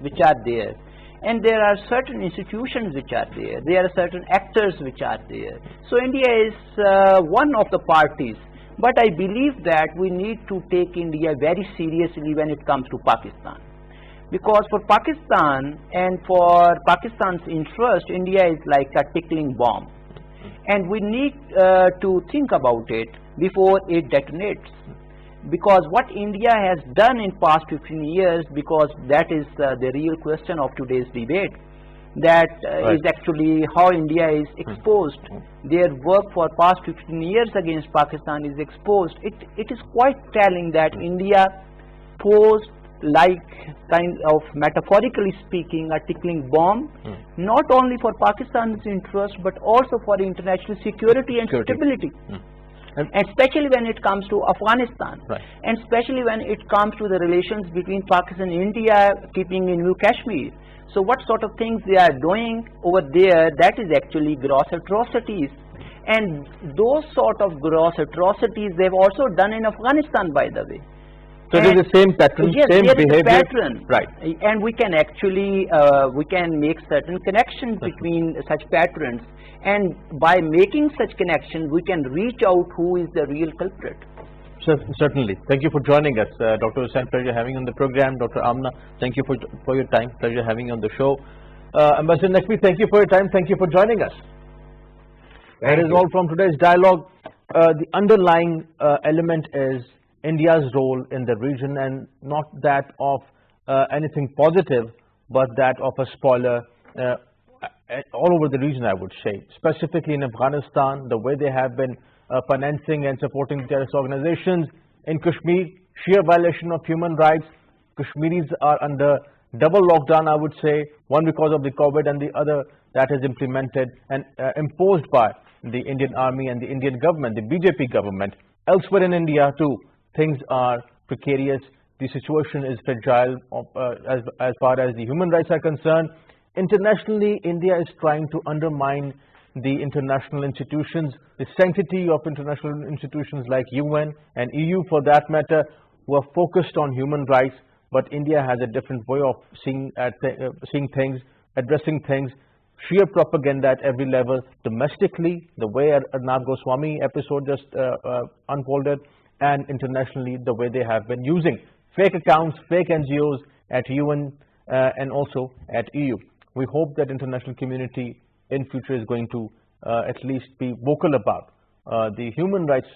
which are there, and there are certain institutions which are there. There are certain actors which are there. So India is one of the parties, but I believe that we need to take India very seriously when it comes to Pakistan. Because for Pakistan and for Pakistan's interest, India is like a tickling bomb. And we need to think about it before it detonates. Because what India has done in past 15 years, because that is the real question of today's debate, that is actually how India is exposed. Their work for past 15 years against Pakistan is exposed. It is quite telling that India posed, like kind of metaphorically speaking, a tickling bomb, not only for Pakistan's interest but also for international security and stability. And especially when it comes to Afghanistan, and especially when it comes to the relations between Pakistan and India, keeping in view Kashmir. So what sort of things they are doing over there, that is actually gross atrocities. And those sort of gross atrocities they've also done in Afghanistan, by the way. So it is the same pattern, yes, same there behavior. Is a pattern. Right. And we can actually, we can make certain connections between such patterns. And by making such connections, we can reach out who is the real culprit. Certainly. Thank you for joining us. Dr. Hussain, pleasure having you on the program. Dr. Amna, thank you for your time. Pleasure having you on the show. Ambassador Naqvi, thank you for your time. Thank you for joining us. That is all from today's dialogue. The underlying element is India's role in the region, and not that of anything positive, but that of a spoiler all over the region, I would say. Specifically in Afghanistan, the way they have been financing and supporting terrorist organizations. In Kashmir, sheer violation of human rights. Kashmiris are under double lockdown, I would say, one because of the COVID and the other that is implemented and imposed by the Indian Army and the Indian government, the BJP government. Elsewhere in India too, things are precarious. The situation is fragile as far as the human rights are concerned. Internationally, India is trying to undermine the international institutions, the sanctity of international institutions like UN and EU for that matter, who are focused on human rights. But India has a different way of seeing things, addressing things. Sheer propaganda at every level, domestically, the way Arnab Goswami episode just unfolded, and internationally, the way they have been using fake accounts, fake NGOs at UN and also at EU. We hope that international community in future is going to at least be vocal about the human rights